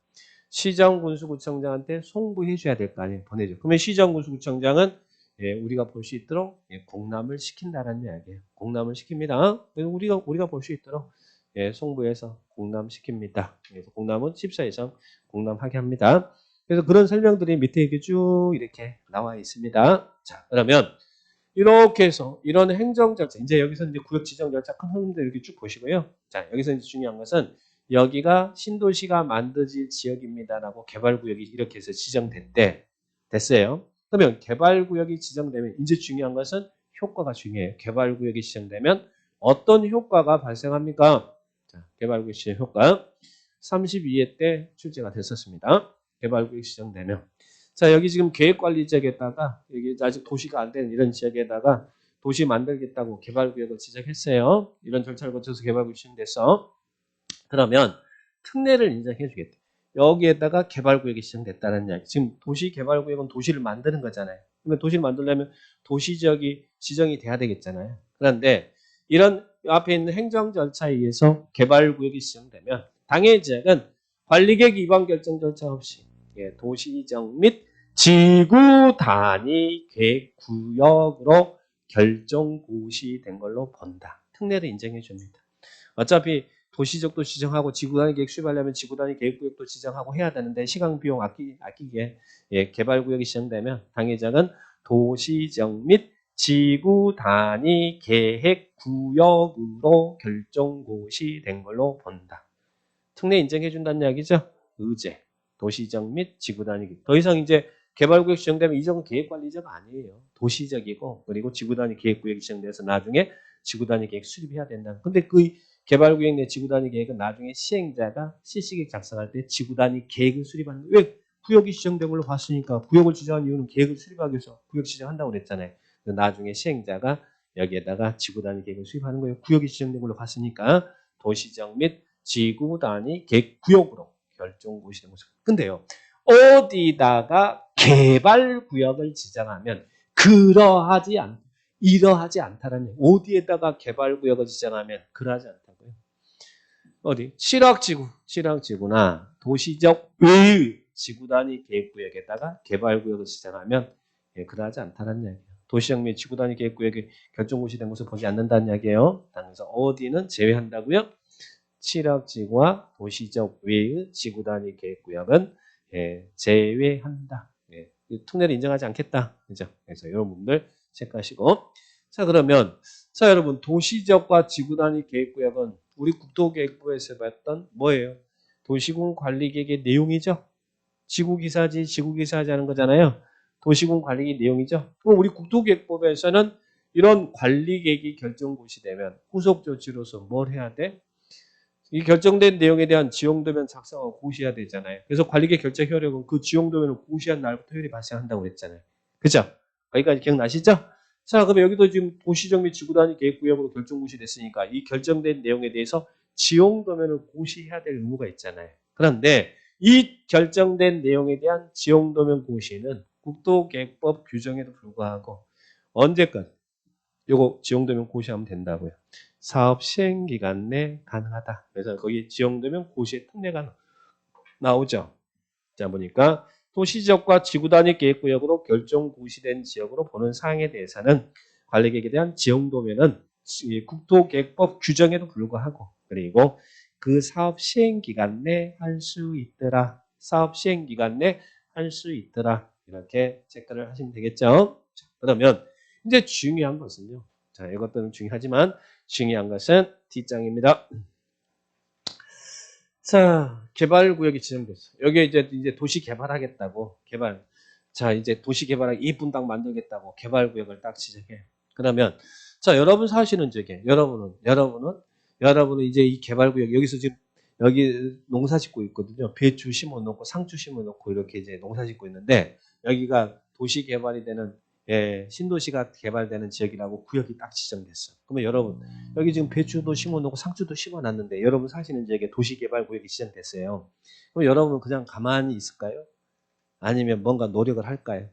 시장군수구청장한테 송부해줘야 될 거 아니에요. 보내줘. 그러면 시장군수구청장은 우리가 볼 수 있도록 공람을 시킨다라는 이야기예요. 공람을 시킵니다. 그래서 우리가 볼 수 있도록 송부해서 공람시킵니다. 그래서 공람은 14 이상 공람하게 합니다. 그래서 그런 설명들이 밑에 이렇게 쭉 이렇게 나와 있습니다. 자, 그러면 이렇게 해서 이런 행정 절차, 이제 여기서 이제 구역 지정 절차 큰 흐름들 이렇게 쭉 보시고요. 자, 여기서 이제 중요한 것은 여기가 신도시가 만들어질 지역입니다라고 개발구역이 이렇게 해서 됐어요. 그러면 개발구역이 지정되면 이제 중요한 것은 효과가 중요해요. 개발구역이 지정되면 어떤 효과가 발생합니까? 자, 개발구역 지정 효과 32회 때 출제가 됐었습니다. 개발구역 지정되면 자, 여기 지금 계획관리지역에다가 여기 아직 도시가 안 된 이런 지역에다가 도시 만들겠다고 개발구역을 지정했어요. 이런 절차를 거쳐서 개발구역 지정돼서 그러면 특례를 인정해 주겠다. 여기에다가 개발구역이 지정됐다는 이야기. 지금 도시개발구역은 도시를 만드는 거잖아요. 그러면 도시를 만들려면 도시지역이 지정이 돼야 되겠잖아요. 그런데 이런 앞에 있는 행정 절차에 의해서 개발구역이 지정되면 당해 지역은 관리계획 위반 결정 절차 없이 도시지정 및 지구 단위 계획 구역으로 결정 고시된 걸로 본다. 특례를 인정해 줍니다. 어차피 도시적도 지정하고 지구단위 계획 수립하려면 지구단위 계획구역도 지정하고 해야 되는데 시간 비용 아끼기에 개발구역이 지정되면 당해자는 도시적 및 지구단위 계획구역으로 결정고시된 걸로 본다. 특례 인정해준다는 이야기죠. 의제, 도시적 및 지구단위 계획. 더 이상 이제 개발구역 지정되면 이정은 계획관리적 아니에요. 도시적이고 그리고 지구단위 계획구역이 지정돼서 나중에 지구단위 계획 수립해야 된다. 근데 그 개발구역 내 지구단위 계획은 나중에 시행자가 실시계획 작성할 때 지구단위 계획을 수립하는 거예요. 왜? 구역이 지정된 걸로 봤으니까 구역을 지정한 이유는 계획을 수립하기 위해서 구역 지정한다고 그랬잖아요. 나중에 시행자가 여기에다가 지구단위 계획을 수립하는 거예요. 구역이 지정된 걸로 봤으니까 도시적 및 지구단위 계획구역으로 결정고시된 것을. 근데요. 어디다가 개발구역을 지정하면 이러하지 않다라는 얘기. 어디에다가 개발구역을 지정하면 그러하지 않다고요. 어디? 칠학지구나 도시적 외의 지구단위 계획구역에다가 개발구역을 지정하면 그러하지 않다는 얘기예요. 도시적 및 지구단위 계획구역에 결정고시된 것을 보지 않는다는 이야기예요. 그래서 어디는 제외한다고요? 칠학지구와 도시적 외의 지구단위 계획구역은 제외한다. 특례를 인정하지 않겠다. 그죠? 그래서 이런 부분들 체크하시고. 자, 그러면 자, 여러분 도시적과 지구단위 계획구역은 우리 국토계획부에서 봤던 뭐예요? 도시군 관리계획의 내용이죠. 지구기사지 하는 거잖아요. 도시군 관리계획 내용이죠. 그럼 우리 국토계획법에서는 이런 관리계획이 결정고시되면 후속 조치로서 뭘 해야 돼? 이 결정된 내용에 대한 지용도면 작성하고 고시해야 되잖아요. 그래서 관리계획 결정 효력은 그 지용도면을 고시한 날부터 효력이 발생한다고 그랬잖아요. 그죠? 거기까지 기억나시죠? 자, 그럼 여기도 지금 도시적 및 지구단위 계획구역으로 결정고시 됐으니까 이 결정된 내용에 대해서 지용도면을 고시해야 될 의무가 있잖아요. 그런데 이 결정된 내용에 대한 지용도면 고시는 국토계획법 규정에도 불구하고 언제까지 요거 지용도면 고시하면 된다고요. 사업 시행 기간 내 가능하다. 그래서 거기 지용도면 고시의 특례가 나오죠. 자, 보니까 도시지역과 지구단위 계획구역으로 결정 고시된 지역으로 보는 사항에 대해서는 관리계획에 대한 지용도면은 국토계획법 규정에도 불구하고 그리고 그 사업 시행 기간 내 할 수 있더라. 사업 시행 기간 내 할 수 있더라. 이렇게 체크를 하시면 되겠죠. 자, 그러면 이제 중요한 것은요. 자, 이것들은 중요하지만 중요한 것은 뒷장입니다. 자, 개발구역이 지정됐어. 여기 이제 도시 개발하겠다고 개발. 자, 이제 도시개발하기 이쁜 땅 만들겠다고 개발구역을 딱 지정해. 그러면 자, 여러분 사시는 지역에 여러분은 이제 이 개발구역 여기서 지금 여기 농사 짓고 있거든요. 배추 심어 놓고 상추 심어 놓고 이렇게 이제 농사 짓고 있는데 여기가 도시 개발이 되는 신도시가 개발되는 지역이라고 구역이 딱 지정됐어. 그러면 여러분 여기 지금 배추도 심어 놓고 상추도 심어 놨는데 여러분 사시는 지역에 도시 개발 구역이 지정됐어요. 그럼 여러분은 그냥 가만히 있을까요? 아니면 뭔가 노력을 할까요?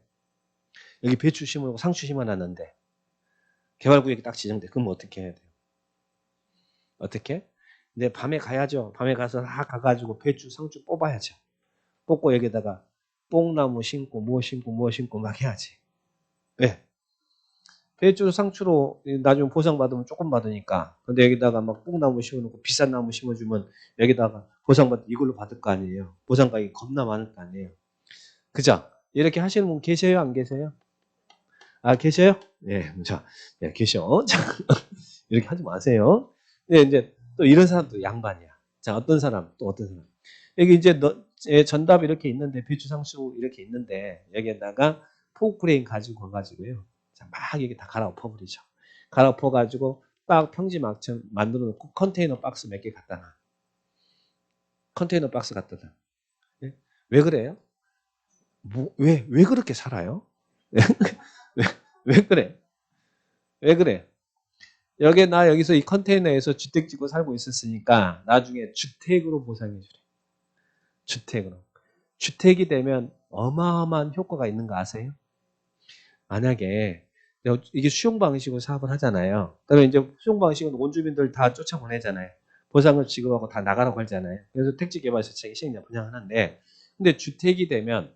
여기 배추 심어 놓고 상추 심어 놨는데 개발 구역이 딱 지정돼. 그럼 어떻게 해야 돼요? 어떻게? 이제 밤에 가야죠. 밤에 가서 다 가가지고 배추, 상추 뽑아야죠. 뽑고 여기다가 뽕나무 심고 뭐 심고 뭐 심고 막 해야지. 왜? 배추, 상추로 나중에 보상받으면 조금 받으니까. 근데 여기다가 막 뽕나무 심어놓고 비싼 나무 심어주면 여기다가 보상받 이걸로 받을 거 아니에요. 보상가격이 겁나 많을 거 아니에요. 그죠? 이렇게 하시는 분 계세요? 안 계세요? 아, 계세요? 예, 자, 예, 계셔. 자, 이렇게 하지 마세요. 네, 이제 또 이런 사람도 양반이야. 자, 어떤 사람, 또 어떤 사람. 여기 이제 전답 이렇게 있는데, 배추, 상추 이렇게 있는데, 여기에다가 포크레인 가지고 가가지고요. 자, 막 이렇게 다 갈아엎어버리죠. 갈아엎어가지고 딱 평지 막층 만들어 놓고 컨테이너 박스 몇 개 갖다 놔. 컨테이너 박스 갖다 놔. 예? 왜 그래요? 왜 그렇게 살아요? 왜 그래? 왜 그래? 나 여기서 이 컨테이너에서 주택 짓고 살고 있었으니까 나중에 주택으로 보상해 주래. 주택으로. 주택이 되면 어마어마한 효과가 있는 거 아세요? 만약에 이게 수용 방식으로 사업을 하잖아요. 그러면 이제 수용 방식은 온 주민들 다 쫓아보내잖아요. 보상을 지급하고 다 나가라고 하잖아요. 그래서 택지개발서 책이 시행자 분양하는데, 근데 주택이 되면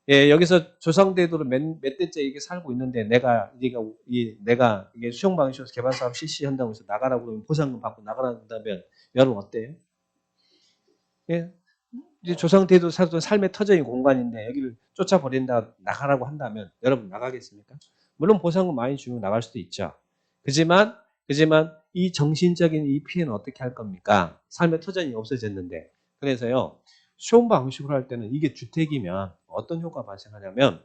여기서 조상대도로 몇 대째 이게 살고 있는데 내가 이게 수용 방식으로 개발 사업 실시한다고 해서 나가라고 그러면 보상금 받고 나가라고 한다면 여러분 어때요? 예? 이제 조상대도 살던 삶의 터전인 공간인데 여기를 쫓아버린다 나가라고 한다면 여러분 나가겠습니까? 물론 보상금 많이 주면 나갈 수도 있죠. 그지만 이 정신적인 이 피해는 어떻게 할 겁니까? 삶의 터전이 없어졌는데. 그래서요. 수용 방식으로 할 때는 이게 주택이면 어떤 효과가 발생하냐면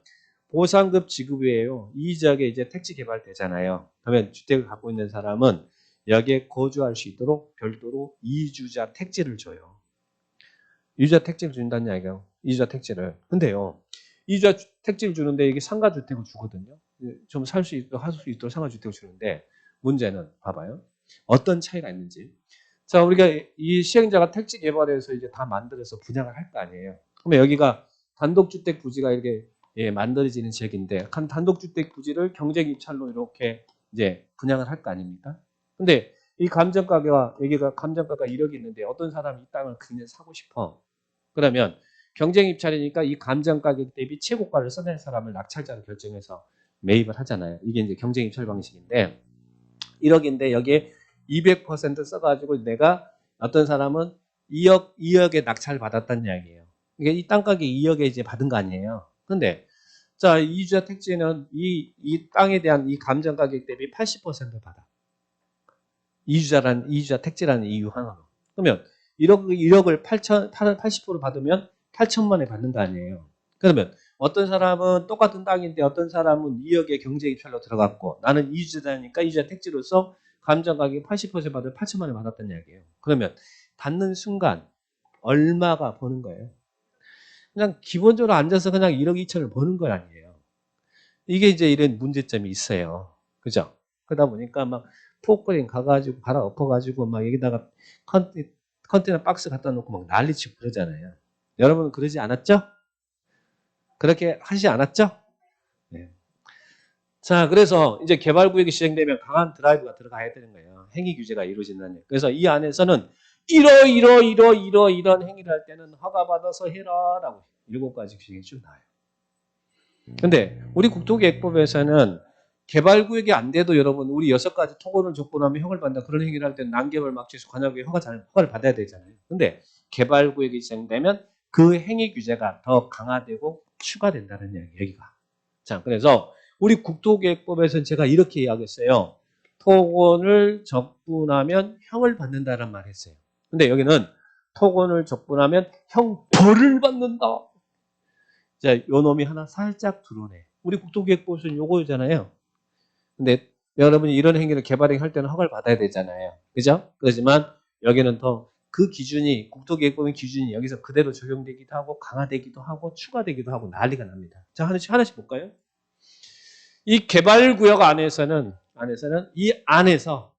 보상급 지급 외에요. 이 지역에 이제 택지 개발되잖아요. 그러면 주택을 갖고 있는 사람은 여기에 거주할 수 있도록 별도로 이주자 택지를 줘요. 이주자 택지를 준다는 이야기예요. 이주자 택지를. 근데요. 이주자 택지를 주는데 이게 상가주택을 주거든요. 좀 살 수 있도록 할 수 있도록 상가주택을 주는데 문제는 봐봐요. 어떤 차이가 있는지. 자, 우리가 이 시행자가 택지 개발해서 이제 다 만들어서 분양을 할 거 아니에요. 그러면 여기가 단독주택 부지가 이렇게 만들어지는 지역인데 단독주택 부지를 경쟁 입찰로 이렇게 이제 분양을 할 거 아닙니까? 근데 이 감정가가 여기가 감정가가 1억이 있는데 어떤 사람이 이 땅을 그냥 사고 싶어. 그러면 경쟁 입찰이니까 이 감정 가격 대비 최고가를 써낸 사람을 낙찰자로 결정해서 매입을 하잖아요. 이게 이제 경쟁 입찰 방식인데 1억인데 여기에 200% 써가지고 내가 어떤 사람은 2억에 낙찰 받았다는 이야기예요. 이게 이 땅 가격 2억에 이제 받은 거 아니에요. 근데 자, 이주자 택지는 이 땅에 대한 이 감정 가격 대비 80% 받아. 이주자 택지라는 이유 하나로. 그러면 1억을 80% 받으면 8천만 원에 받는 거 아니에요. 그러면 어떤 사람은 똑같은 땅인데 어떤 사람은 2억의 경제 입찰로 들어갔고 나는 이주자니까 이주자 택지로서 감정 가격이 80% 받을 8천만 원에 받았다는 이야기예요. 그러면 받는 순간 얼마가 버는 거예요? 그냥 기본적으로 앉아서 그냥 1억 2천을 버는 거 아니에요. 이게 이제 이런 문제점이 있어요. 그죠? 그러다 보니까 막 포크레인 가가지고 갈아엎어가지고 막 여기다가 컨테이너 박스 갖다 놓고 막 난리치고 그러잖아요. 여러분은 그러지 않았죠? 그렇게 하시지 않았죠? 네. 자, 그래서 이제 개발구역이 시행되면 강한 드라이브가 들어가야 되는 거예요. 행위 규제가 이루어진다는 거예요. 그래서 이 안에서는 이런 행위를 할 때는 허가받아서 해라 라고 7가지 규정이 쭉 나와요. 근데 우리 국토계획법에서는 개발구역이 안 돼도 여러분 우리 6가지 토건을 족보하면 형을 받는다. 그런 행위를 할 때는 난개발 막지수 관할구역 허가를 받아야 되잖아요. 근데 개발구역이 시행되면 그 행위 규제가 더 강화되고 추가된다는 이야기 여기가. 자, 그래서 우리 국토계획법에서는 제가 이렇게 이야기했어요. 토건을 적분하면 형을 받는다는 말 했어요. 근데 여기는 토건을 적분하면 형 벌을 받는다. 자, 요 놈이 하나 살짝 들어오네. 우리 국토기획부에서는 요거잖아요. 근데 여러분이 이런 행위를 개발행 할 때는 허가를 받아야 되잖아요. 그죠? 그렇지만 여기는 더 그 기준이 국토기획법의 기준이 여기서 그대로 적용되기도 하고 강화되기도 하고 추가되기도 하고 난리가 납니다. 자, 하나씩 볼까요? 이 개발구역 안에서는 이 안에서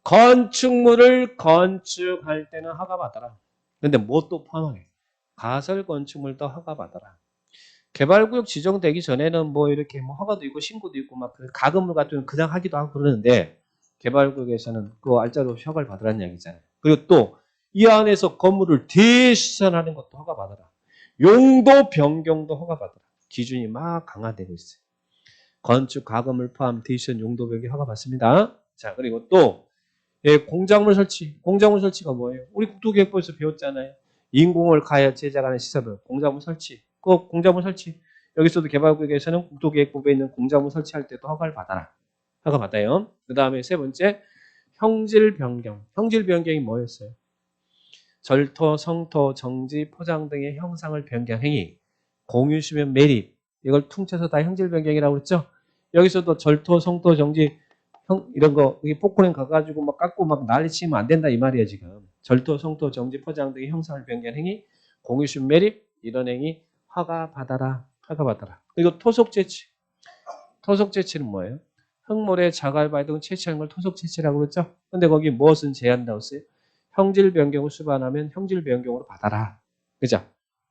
건축물을 건축할 때는 허가받아라. 근데 뭐 또 포함해? 가설 건축물도 허가받아라. 개발구역 지정되기 전에는 뭐 이렇게 뭐 허가도 있고 신고도 있고 막 가건물 같은 경우는 그냥 하기도 하고 그러는데 개발구역에서는 그 알짜로 허가를 받으라는 얘기잖아요. 그리고 또 이 안에서 건물을 대시선하는 것도 허가받아라. 용도 변경도 허가받아라. 기준이 막 강화되고 있어요. 건축 가건물 포함 대시선 용도 변경 허가받습니다. 자, 그리고 또 공작물 설치. 공작물 설치가 뭐예요? 우리 국토기획부에서 배웠잖아요. 인공을 가해 제작하는 시설을 공작물 설치. 그 공작물 설치. 여기서도 개발구역에서는 국토기획부에 있는 공작물 설치할 때도 허가를 받아라. 허가 받아요. 그 다음에 세 번째, 형질 변경. 형질 변경이 뭐였어요? 절토, 성토, 정지, 포장 등의 형상을 변경 행위. 공유수면 매립. 이걸 퉁쳐서 다 형질 변경이라고 그랬죠? 여기서도 절토, 성토, 정지, 이런 거, 포크레인 가가지고 막 깎고 막 난리 치면 안 된다 이 말이야 지금. 절토, 성토, 정지, 포장 등의 형상을 변경 행위, 공유수 매립 이런 행위 허가 받아라. 허가 받아라. 그리고 토속 채취. 토속 채취는 뭐예요? 흙모래, 자갈바위 등 채취하는 걸 토속 채취라고 그랬죠? 근데 거기 무엇은 제한다고 써요? 형질 변경을 수반하면 형질 변경으로 받아라. 그죠?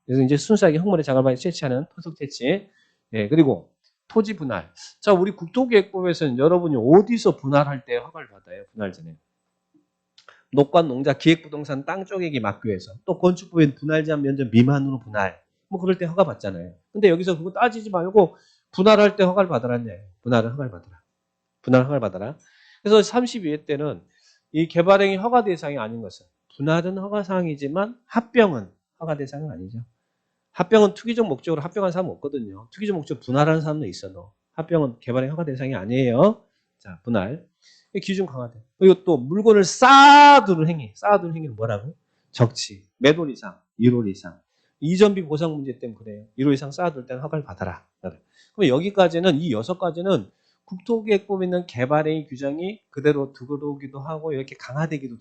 그래서 이제 순수하게 흙모래, 자갈바위 채취하는 토속 채취. 예, 그리고 토지 분할. 자, 우리 국토기획법에서는 여러분이 어디서 분할할 때 허가를 받아요? 분할 전에. 녹관, 농자, 기획부동산 땅 쪼개기 막기 위해서. 또 건축법엔 분할 제한 면적 미만으로 분할. 뭐 그럴 때 허가 받잖아요. 근데 여기서 그거 따지지 말고 분할할 때 허가를 받으라는 얘기예요. 분할을 허가를 받아라. 분할 허가를 받아라. 그래서 32회 때는 이 개발행위 허가 대상이 아닌 것은 분할은 허가 사항이지만 합병은 허가 대상은 아니죠. 합병은 투기적 목적으로 합병한 사람은 없거든요. 투기적 목적으로 분할하는 사람도 있어도 합병은 개발의 허가 대상이 아니에요. 자, 분할. 기준 강화돼. 그리고 또 물건을 쌓아두는 행위. 쌓아두는 행위는 뭐라고? 적치. 몇 월 이상, 1월 이상. 이전비 보상 문제 때문에 그래요. 1월 이상 쌓아둘 때는 허가를 받아라. 그럼 여기까지는 이 6가지는 국토기획법에 있는 개발행위 규정이 그대로 들어오기도 하고 이렇게 강화되기도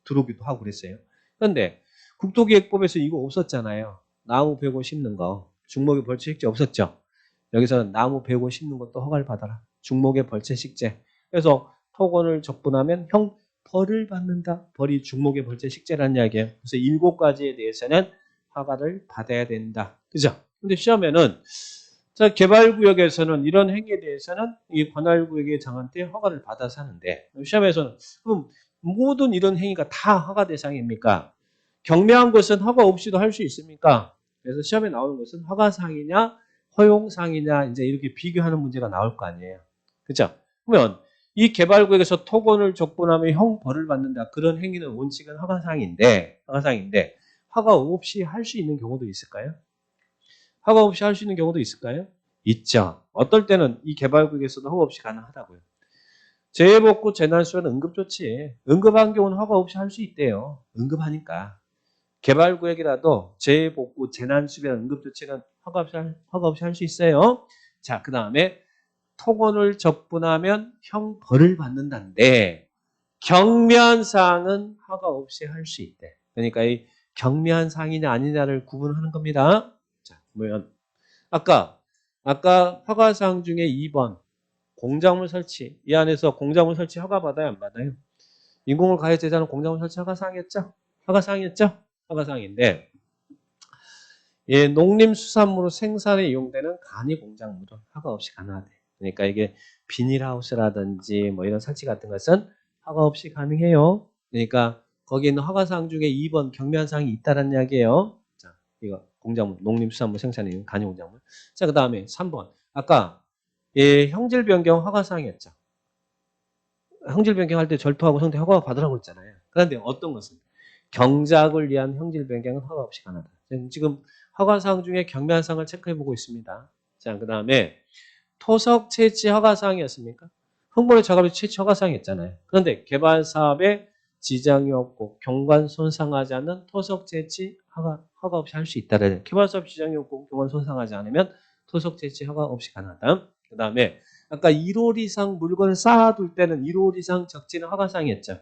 들어오기도 하고 그랬어요. 그런데 국토기획법에서 이거 없었잖아요. 나무 베고 심는 거. 중목의 벌채 식재 없었죠. 여기서는 나무 베고 심는 것도 허가를 받아라. 중목의 벌채 식재. 그래서 토건을 적분하면 형 벌을 받는다. 벌이 중목의 벌채 식재라는 이야기예요. 그래서 7가지에 대해서는 허가를 받아야 된다. 그죠? 근데 시험에는 자, 개발구역에서는 이런 행위에 대해서는 이 관할구역의 장한테 허가를 받아서 하는데 시험에서는 그럼 모든 이런 행위가 다 허가 대상입니까? 경매한 것은 허가 없이도 할 수 있습니까? 그래서 시험에 나오는 것은 허가사항이냐 허용사항이냐 이제 이렇게 비교하는 문제가 나올 거 아니에요. 그렇죠? 그러면 이 개발구역에서 토건을 적분하면 형 벌을 받는다. 그런 행위는 원칙은 허가사항인데 허가 없이 할 수 있는 경우도 있을까요? 허가 없이 할 수 있는 경우도 있을까요? 있죠. 어떨 때는 이 개발구역에서도 허가 없이 가능하다고요. 재해복구 재난수변 응급조치. 응급한 경우는 허가 없이 할 수 있대요. 응급하니까. 개발구역이라도 재해복구 재난수변 응급조치는 허가 없이 할 수 있어요. 자, 그 다음에 토건을 적분하면 형 벌을 받는다는데 경미한 사항은 허가 없이 할 수 있대. 그러니까 이 경미한 사항이냐 아니냐를 구분하는 겁니다. 자, 보면 아까 허가사항 중에 2번 공작물 설치. 이 안에서 공작물 설치 허가 받아요, 안 받아요? 인공을 가해 제작하는 공작물 설치 허가사항이었죠? 허가사항인데 예, 농림수산물로 생산에 이용되는 간이 공작물은 허가 없이 가능하대. 그러니까 이게 비닐하우스라든지 뭐 이런 설치 같은 것은 허가 없이 가능해요. 그러니까 거기에 있는 허가사항 중에 2번 경미한 사항이 있다는 이야기예요. 자, 이거 공작물, 농림수산물 생산에 이용 간이 공작물. 자, 그 다음에 3번. 아까 예, 형질 변경 허가사항이었죠. 형질 변경할 때 절토하고 성토 허가 받으라고 했잖아요. 그런데 어떤 것은 경작을 위한 형질 변경은 허가 없이 가능하다. 지금 허가사항 중에 경미한 사항을 체크해보고 있습니다. 자, 그 다음에 토석 채취 허가사항이었습니까? 흙모래 작업의 채취 허가사항이었잖아요. 그런데 개발사업에 지장이 없고 경관 손상하지 않는 토석 채취 허가 없이 할 수 있다는 개발사업 지정용 공원 손상하지 않으면 토속 채취 허가 없이 가능하다. 그 다음에 아까 1월 이상 물건을 쌓아둘 때는 1월 이상 적지는 허가사항이었죠.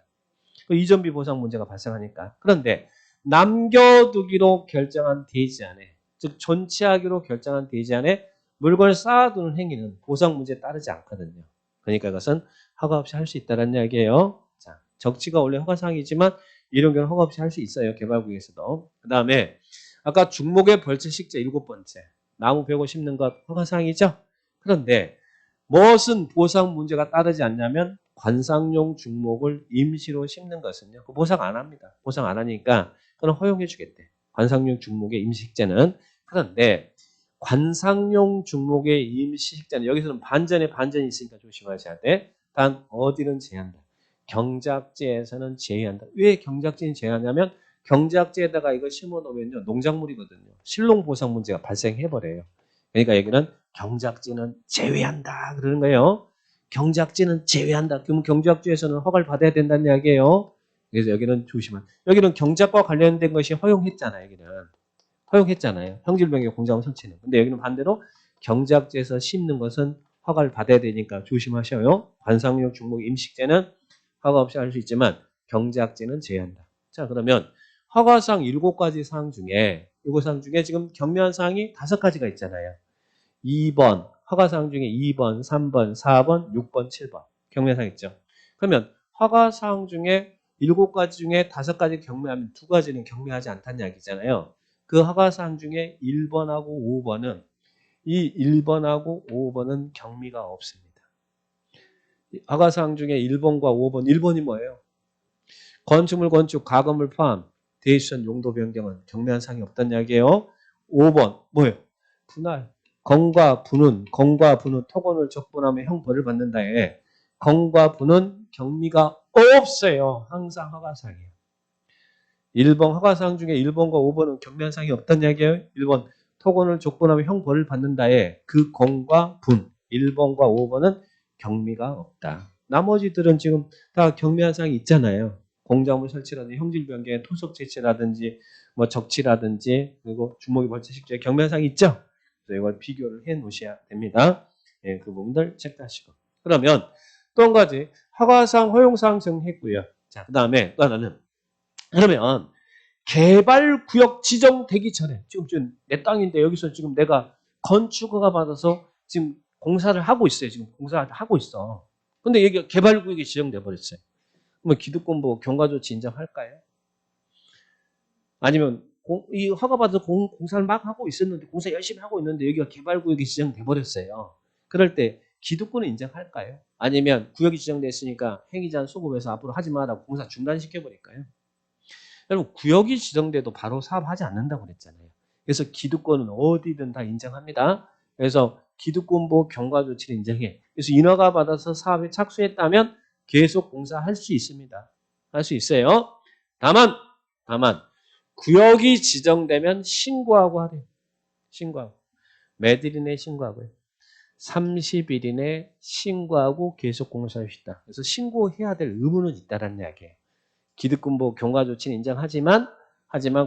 이전비 보상 문제가 발생하니까. 그런데 남겨두기로 결정한 대지 안에, 즉 존치하기로 결정한 대지 안에 물건을 쌓아두는 행위는 보상 문제에 따르지 않거든요. 그러니까 이것은 허가 없이 할 수 있다는 이야기예요. 자, 적지가 원래 허가사항이지만 이런 경우는 허가 없이 할 수 있어요. 개발구역에서도. 그 다음에 아까 중목의 벌채 식재 7번째. 나무 베고 심는 것 허가사항이죠. 그런데 무엇은 보상 문제가 따르지 않냐면 관상용 중목을 임시로 심는 것은요. 그 보상 안 합니다. 보상 안 하니까 그건 허용해 주겠대. 관상용 중목의 임시식재는. 그런데 관상용 중목의 임시식재는 여기서는 반전에 반전이 있으니까 조심하셔야 돼. 단 어디는 제한다. 경작지에서는 제외한다. 왜 경작지는 제외하냐면 경작지에다가 이거 심어놓으면요. 농작물이거든요. 실농 보상 문제가 발생해버려요. 그러니까 여기는 경작지는 제외한다 그러는 거예요. 경작지는 제외한다. 그러면 경작지에서는 허가를 받아야 된다는 이야기예요. 그래서 여기는 조심한. 여기는 경작과 관련된 것이 허용했잖아요. 여기는 허용했잖아요. 형질병의 공작물 설치는. 근데 여기는 반대로 경작지에서 심는 것은 허가를 받아야 되니까 조심하셔요. 관상용 중목 임식재는 허가 없이 할 수 있지만 경작지는 제외한다. 자, 그러면 허가사항 7가지 사항 중에 지금 경미한 사항이 5가지가 있잖아요. 2번 허가사항 중에 2번, 3번, 4번, 6번, 7번 경미사항 있죠. 그러면 허가사항 중에 7가지 중에 5가지 경미하면 2가지는 경미하지 않다는 이야기잖아요. 그 허가사항 중에 1번하고 5번은 이 1번하고 5번은 경미가 없습니다. 허가사항 중에 1번과 5번, 1번이 뭐예요? 건축물 건축, 가건물 포함, 대시선 용도 변경은 경미한 사항이 없다는 이야기예요. 5번 뭐예요? 분할. 건과 분은 토건을 적분하면 형벌을 받는다에 건과 분은 경미가 없어요. 항상 허가사항이에요. 1번 허가사항 중에 1번과 5번은 경미한 사항이 없다는 이야기예요. 1번 토건을 적분하면 형벌을 받는다에 그 건과 분 1번과 5번은 경미가 없다. 나머지들은 지금 다 경미한 사항이 있잖아요. 공작물 설치라든지 형질 변경, 토속 채취라든지 뭐 적치라든지 그리고 주목이 벌채 식재 경미한 사항이 있죠. 그래서 이걸 비교를 해 놓으셔야 됩니다. 예, 그 부분들 체크하시고. 그러면 또 한 가지 허가사항, 허용사항 정했고요. 자, 그다음에 또 하나는 그러면 개발구역 지정되기 전에 지금 내 땅인데 여기서 지금 내가 건축허가 받아서 지금 공사를 하고 있어요. 지금 공사를 하고 있어. 근데 여기가 개발구역이 지정돼 버렸어요. 그러면 기득권보 경과조치 인정할까요? 아니면 이 허가받아서 공사를 막 하고 있었는데 공사 열심히 하고 있는데 여기가 개발구역이 지정돼 버렸어요. 그럴 때 기득권을 인정할까요? 아니면 구역이 지정됐으니까 행위자는 소급해서 앞으로 하지 마라고 공사 중단시켜 버릴까요? 여러분 구역이 지정돼도 바로 사업하지 않는다고 그랬잖아요. 그래서 기득권은 어디든 다 인정합니다. 그래서 기득권보 경과조치를 인정해. 그래서 인허가 받아서 사업에 착수했다면 계속 공사할 수 있습니다. 할 수 있어요. 다만 구역이 지정되면 신고하고 하래요. 신고하고. 매일 이내에 신고하고요. 30일 이내에 신고하고 계속 공사할 수 있다. 그래서 신고해야 될 의무는 있다는 이야기예요. 기득권보 경과조치는 인정하지만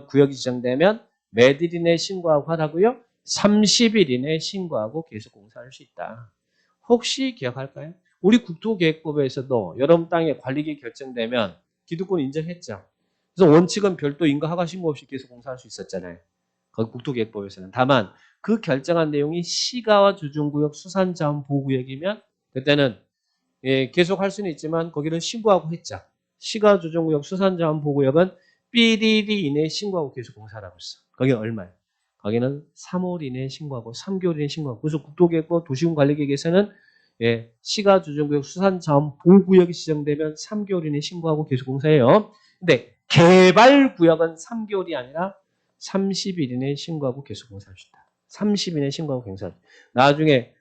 구역이 지정되면 매일 이내에 신고하고 하라고요. 30일 이내에 신고하고 계속 공사할 수 있다. 혹시 기억할까요? 우리 국토계획법에서도 여러분 땅의 관리계획 결정되면 기득권 인정했죠. 그래서 원칙은 별도 인가 허가 신고 없이 계속 공사할 수 있었잖아요. 거기 국토계획법에서는. 다만 그 결정한 내용이 시가와 주중구역 수산자원보호구역이면 그때는 계속 할 수는 있지만 거기는 신고하고 했죠. 시가 주중구역 수산자원보호구역은 삐리리 이내에 신고하고 계속 공사하라고 했어. 거기는 얼마예요? 거기는 3월 이내에 신고하고 3개월 이내에 신고하고. 그래서 국토계획법 도시군관리계획에서는 시가 주중구역 수산자원보호구역이 지정되면 3개월 이내에 신고하고 계속 공사해요. 근데 개발구역은 3개월이 아니라 30일 이내에 신고하고 계속 공사할 수 있다. 30일 이내에 신고하고 공사할 수 있다. 나중에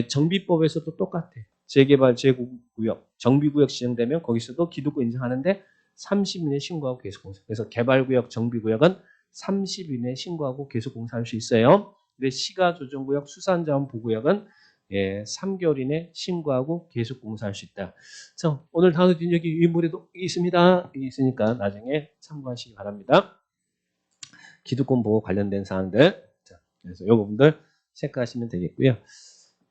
정비법에서도 똑같아. 재개발, 재구역, 정비구역 지정되면 거기서도 기득권 인정하는데 30일 이내에 신고하고 계속 공사. 그래서 개발구역, 정비구역은 30일 이내에 신고하고 계속 공사할 수 있어요. 근데 시가조정구역, 수산자원보호구역은 3개월 이내 신고하고 계속 공사할 수 있다. 자, 오늘 다루신 여기 인물에도 있습니다. 있으니까 나중에 참고하시기 바랍니다. 기득권 보호 관련된 사항들. 자, 그래서 요 부분들 체크하시면 되겠고요.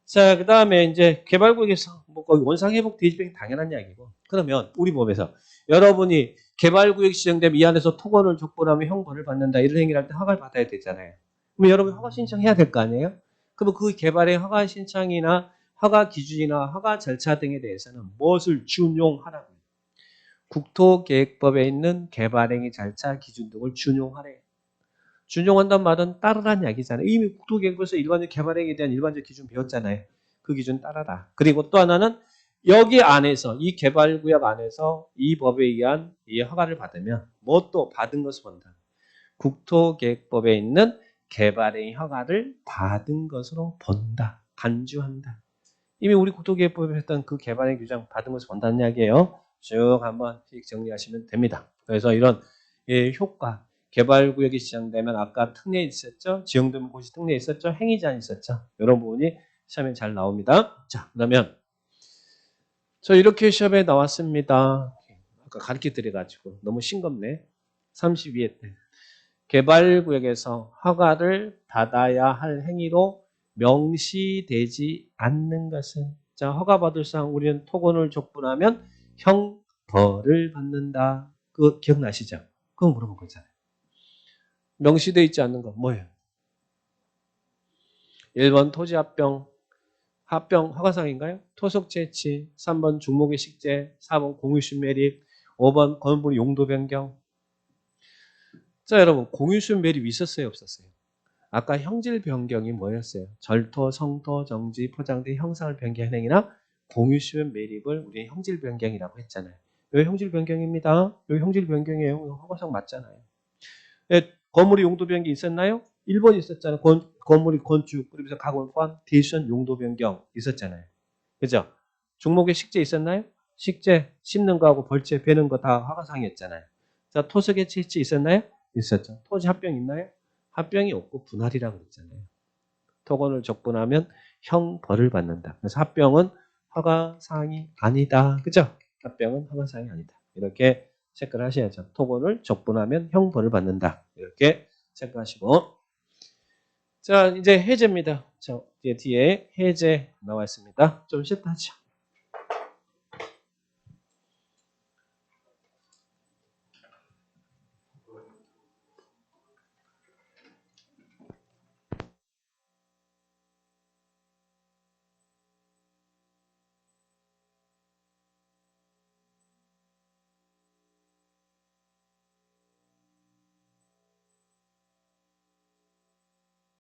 자, 그 다음에 이제 개발구역에서 뭐 거기 원상회복 뒤집기 당연한 이야기고. 그러면 우리 법에서 여러분이 개발구역 지정되면 이 안에서 토건을 족벌하면 형벌을 받는다 이런 행위를 할 때 허가를 받아야 되잖아요. 그럼 여러분 허가 신청해야 될 거 아니에요? 그럼 그 개발의 허가 신청이나 허가 기준이나 허가 절차 등에 대해서는 무엇을 준용하라고요? 국토계획법에 있는 개발행위 절차 기준 등을 준용하래. 준용한다는 말은 따르라는 이야기잖아요. 이미 국토계획법에서 일반적 개발행위에 대한 일반적 기준 배웠잖아요. 그 기준 따라라. 그리고 또 하나는 여기 안에서 이 개발구역 안에서 이 법에 의한 이 허가를 받으면 뭐 또 받은 것을 본다. 국토계획법에 있는 개발행위 허가를 받은 것으로 본다. 간주한다. 이미 우리 국토계획법에 했던 그 개발행위 규정 받은 것을 본다는 이야기예요. 쭉 한번 정리하시면 됩니다. 그래서 이런 효과, 개발구역이 지정되면 아까 특례 있었죠? 지정되면 곳이 특례 있었죠? 행위 제한 있었죠? 이런 부분이 시험에 잘 나옵니다. 자, 그러면 저 이렇게 시험에 나왔습니다. 아까 가르쳐 드려가지고 너무 싱겁네. 32회 때. 개발구역에서 허가를 받아야 할 행위로 명시되지 않는 것은 자 허가받을 사항 우리는 토건을 족분하면 형벌을 받는다. 그거 기억나시죠? 그거 물어본 거잖아요. 명시되어 있지 않는 거 뭐예요? 1번 토지합병 합병 허가사항인가요? 토속 채취 3번 중목의 식재 4번 공유심 매립 5번 건물 용도 변경. 자 여러분 공유심 매립 있었어요 없었어요? 아까 형질 변경이 뭐였어요? 절토, 성토, 정지, 포장 등 형상을 변경한 행위나 공유시면 매립을 우리 형질 변경이라고 했잖아요. 여기 형질 변경입니다. 여기 형질 변경이에요. 허가상 맞잖아요. 예, 건물이 용도 변경이 있었나요? 1번 있었잖아요. 건물이 건축, 그러면서 가공 포함, 디션 용도 변경 있었잖아요. 그죠? 중목에 식재 있었나요? 식재, 심는 거하고 벌채, 베는 거 다 허가상이었잖아요. 자, 토속의 채취 있었나요? 있었죠. 토지 합병 있나요? 합병이 없고 분할이라고 그랬잖아요. 토건을 적분하면 형벌을 받는다. 그래서 합병은 허가사항이 아니다. 그죠? 합병은 허가사항이 아니다. 이렇게 체크를 하셔야죠. 토건을 적분하면 형벌을 받는다. 이렇게 체크하시고 자 이제 해제입니다. 자 뒤에 해제 나와 있습니다. 좀 쉽다 하죠.